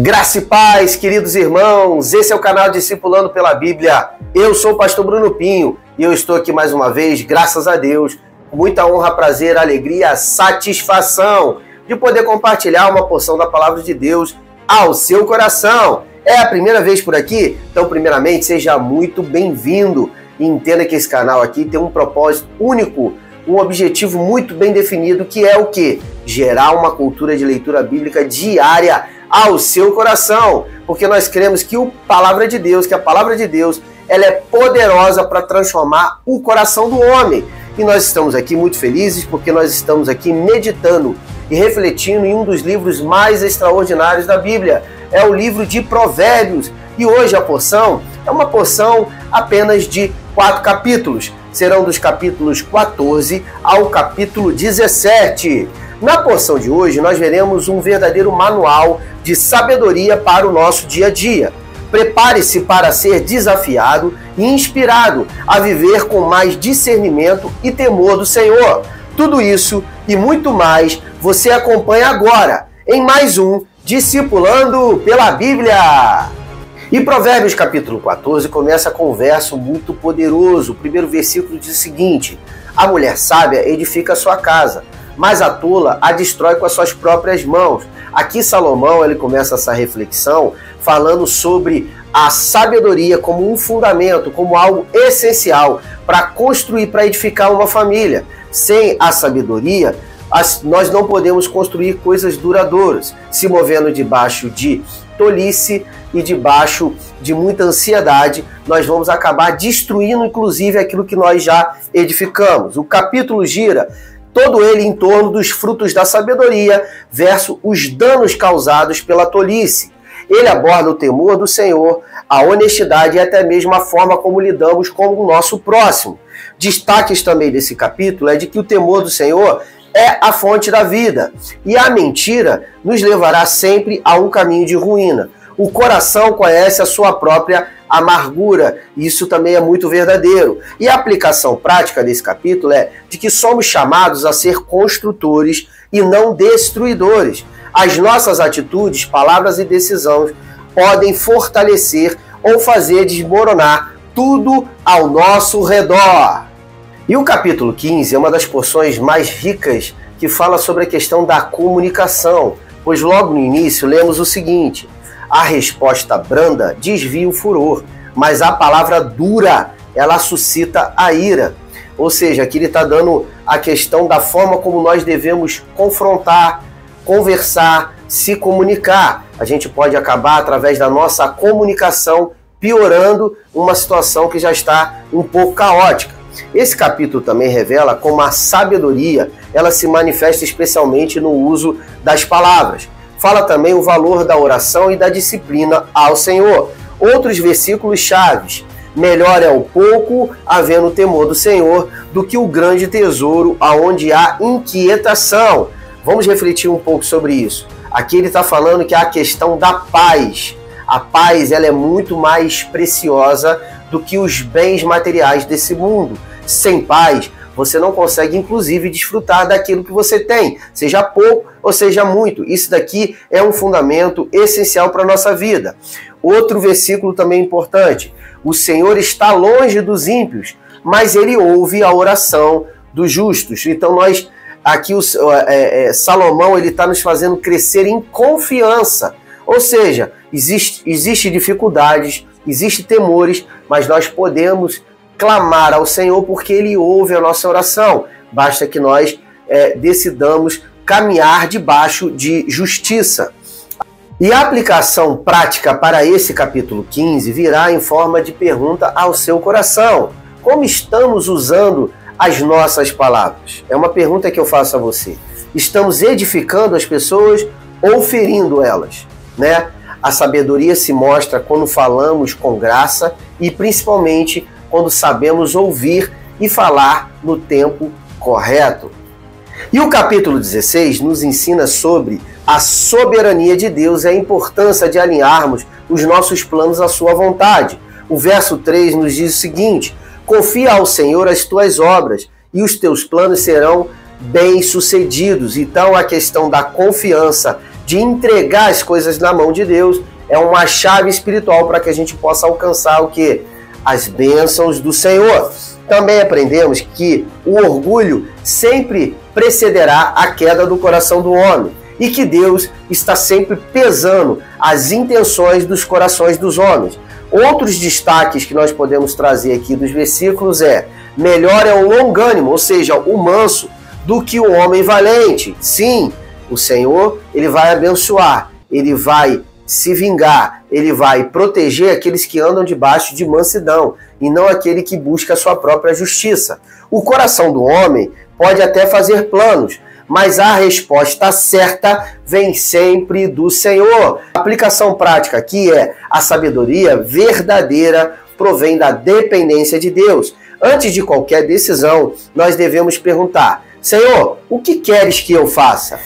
Graça e paz, queridos irmãos, esse é o canal Discipulando pela Bíblia. Eu sou o pastor Bruno Pinho e eu estou aqui mais uma vez, graças a Deus, com muita honra, prazer, alegria, satisfação de poder compartilhar uma porção da palavra de Deus ao seu coração. É a primeira vez por aqui? Então, primeiramente, seja muito bem-vindo e entenda que esse canal aqui tem um propósito único, um objetivo muito bem definido, que é o quê? Gerar uma cultura de leitura bíblica diária ao seu coração, porque nós cremos que a palavra de Deus, ela é poderosa para transformar o coração do homem. E nós estamos aqui muito felizes porque nós estamos aqui meditando e refletindo em um dos livros mais extraordinários da Bíblia, é o livro de Provérbios. E hoje a porção é uma porção apenas de 4 capítulos. Serão dos capítulos 14 ao capítulo 17. Na porção de hoje, nós veremos um verdadeiro manual de sabedoria para o nosso dia a dia. Prepare-se para ser desafiado e inspirado a viver com mais discernimento e temor do Senhor. Tudo isso e muito mais você acompanha agora em mais um Discipulando pela Bíblia. E Provérbios capítulo 14 começa com um verso muito poderoso. O primeiro versículo diz o seguinte: a mulher sábia edifica a sua casa, mas a tola a destrói com as suas próprias mãos. Aqui Salomão ele começa essa reflexão falando sobre a sabedoria como um fundamento, como algo essencial para construir, para edificar uma família. Sem a sabedoria, nós não podemos construir coisas duradouras, se movendo debaixo de tolice e debaixo de muita ansiedade, nós vamos acabar destruindo inclusive aquilo que nós já edificamos. O capítulo gira todo ele em torno dos frutos da sabedoria versus os danos causados pela tolice. Ele aborda o temor do Senhor, a honestidade e até mesmo a forma como lidamos com o nosso próximo. Destaques também desse capítulo é de que o temor do Senhor é a fonte da vida e a mentira nos levará sempre a um caminho de ruína. O coração conhece a sua própria amargura, isso também é muito verdadeiro. E a aplicação prática desse capítulo é de que somos chamados a ser construtores e não destruidores. As nossas atitudes, palavras e decisões podem fortalecer ou fazer desmoronar tudo ao nosso redor. E o capítulo 15 é uma das porções mais ricas que fala sobre a questão da comunicação, pois logo no início lemos o seguinte: a resposta branda desvia o furor, mas a palavra dura, ela suscita a ira. Ou seja, aqui ele está dando a questão da forma como nós devemos confrontar, conversar, se comunicar. A gente pode acabar, através da nossa comunicação, piorando uma situação que já está um pouco caótica. Esse capítulo também revela como a sabedoria ela se manifesta especialmente no uso das palavras. Fala também o valor da oração e da disciplina ao Senhor. Outros versículos chaves: melhor é o pouco, havendo temor do Senhor, do que o grande tesouro, aonde há inquietação. Vamos refletir um pouco sobre isso. Aqui ele está falando que há a questão da paz. A paz ela é muito mais preciosa do que os bens materiais desse mundo. Sem paz, você não consegue, inclusive, desfrutar daquilo que você tem, seja pouco ou seja muito. Isso daqui é um fundamento essencial para a nossa vida. Outro versículo também importante: o Senhor está longe dos ímpios, mas Ele ouve a oração dos justos. Então, aqui Salomão está nos fazendo crescer em confiança. Ou seja, existe dificuldades, existem temores, mas nós podemos clamar ao Senhor porque Ele ouve a nossa oração. Basta que nós decidamos caminhar debaixo de justiça. E a aplicação prática para esse capítulo 15 virá em forma de pergunta ao seu coração: como estamos usando as nossas palavras? É uma pergunta que eu faço a você. Estamos edificando as pessoas ou ferindo elas? A sabedoria se mostra quando falamos com graça e principalmente quando sabemos ouvir e falar no tempo correto. E o capítulo 16 nos ensina sobre a soberania de Deus e a importância de alinharmos os nossos planos à sua vontade. O verso 3 nos diz o seguinte: confia ao Senhor as tuas obras e os teus planos serão bem-sucedidos. Então a questão da confiança de entregar as coisas na mão de Deus, é uma chave espiritual para que a gente possa alcançar o quê? As bênçãos do Senhor. Também aprendemos que o orgulho sempre precederá a queda do coração do homem e que Deus está sempre pesando as intenções dos corações dos homens. Outros destaques que nós podemos trazer aqui dos versículos é: melhor é o longânimo, ou seja, o manso, do que o homem valente. Sim, o Senhor, ele vai abençoar, ele vai se vingar, ele vai proteger aqueles que andam debaixo de mansidão e não aquele que busca a sua própria justiça. O coração do homem pode até fazer planos, mas a resposta certa vem sempre do Senhor. A aplicação prática aqui é: a sabedoria verdadeira provém da dependência de Deus. Antes de qualquer decisão, nós devemos perguntar: Senhor, o que queres que eu faça?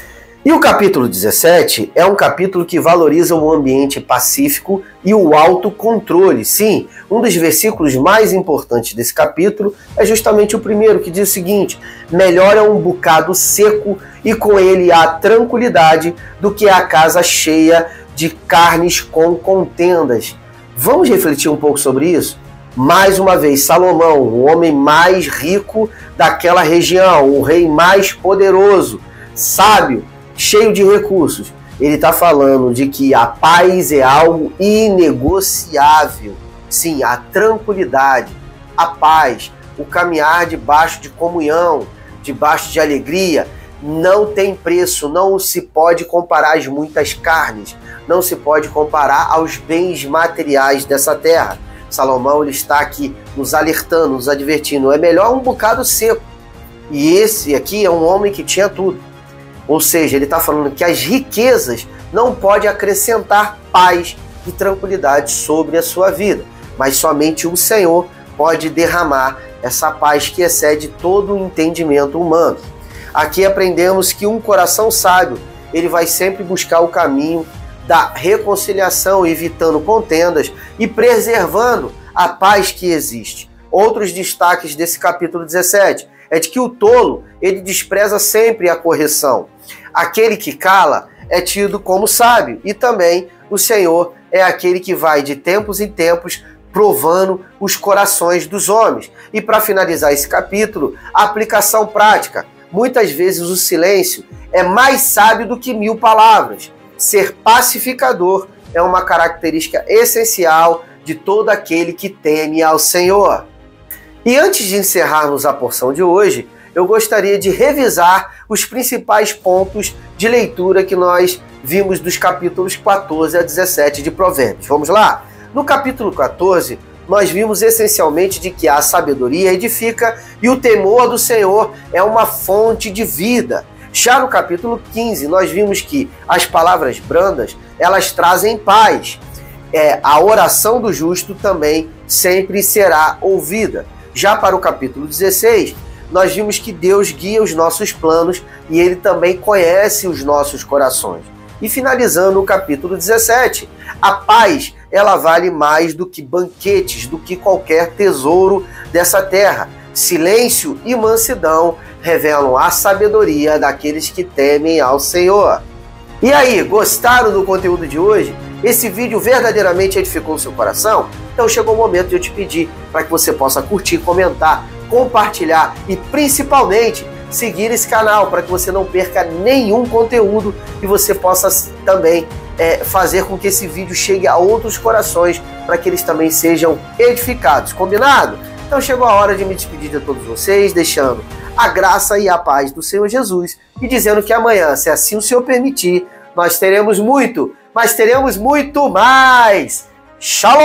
E o capítulo 17 é um capítulo que valoriza o ambiente pacífico e o autocontrole. Sim, um dos versículos mais importantes desse capítulo é justamente o primeiro, que diz o seguinte: melhor é um bocado seco e com ele há tranquilidade do que a casa cheia de carnes com contendas. Vamos refletir um pouco sobre isso? Mais uma vez, Salomão, o homem mais rico daquela região, o rei mais poderoso, sábio, cheio de recursos, ele está falando de que a paz é algo inegociável. Sim, a tranquilidade, a paz, o caminhar debaixo de comunhão, debaixo de alegria, não tem preço, não se pode comparar às muitas carnes, não se pode comparar aos bens materiais dessa terra. Salomão, ele está aqui nos alertando, nos advertindo: é melhor um bocado seco. E esse aqui é um homem que tinha tudo. Ou seja, ele está falando que as riquezas não podem acrescentar paz e tranquilidade sobre a sua vida, mas somente o Senhor pode derramar essa paz que excede todo o entendimento humano. Aqui aprendemos que um coração sábio, ele vai sempre buscar o caminho da reconciliação, evitando contendas e preservando a paz que existe. Outros destaques desse capítulo 17 é de que o tolo, ele despreza sempre a correção. Aquele que cala é tido como sábio, e também o Senhor é aquele que vai de tempos em tempos provando os corações dos homens. E para finalizar esse capítulo, a aplicação prática. Muitas vezes o silêncio é mais sábio do que 1000 palavras. Ser pacificador é uma característica essencial de todo aquele que teme ao Senhor. E antes de encerrarmos a porção de hoje, eu gostaria de revisar os principais pontos de leitura que nós vimos dos capítulos 14 a 17 de Provérbios. Vamos lá? No capítulo 14, nós vimos essencialmente de que a sabedoria edifica e o temor do Senhor é uma fonte de vida. Já no capítulo 15, nós vimos que as palavras brandas, elas trazem paz. A oração do justo também sempre será ouvida. Já para o capítulo 16, nós vimos que Deus guia os nossos planos e Ele também conhece os nossos corações. E finalizando o capítulo 17, a paz, ela vale mais do que banquetes, do que qualquer tesouro dessa terra. Silêncio e mansidão revelam a sabedoria daqueles que temem ao Senhor. E aí, gostaram do conteúdo de hoje? Esse vídeo verdadeiramente edificou o seu coração? Então chegou o momento de eu te pedir para que você possa curtir, comentar, compartilhar e principalmente seguir esse canal para que você não perca nenhum conteúdo e você possa também fazer com que esse vídeo chegue a outros corações para que eles também sejam edificados. Combinado? Então chegou a hora de me despedir de todos vocês, deixando a graça e a paz do Senhor Jesus e dizendo que amanhã, se assim o Senhor permitir, nós teremos muito, mas teremos muito mais. Shalom!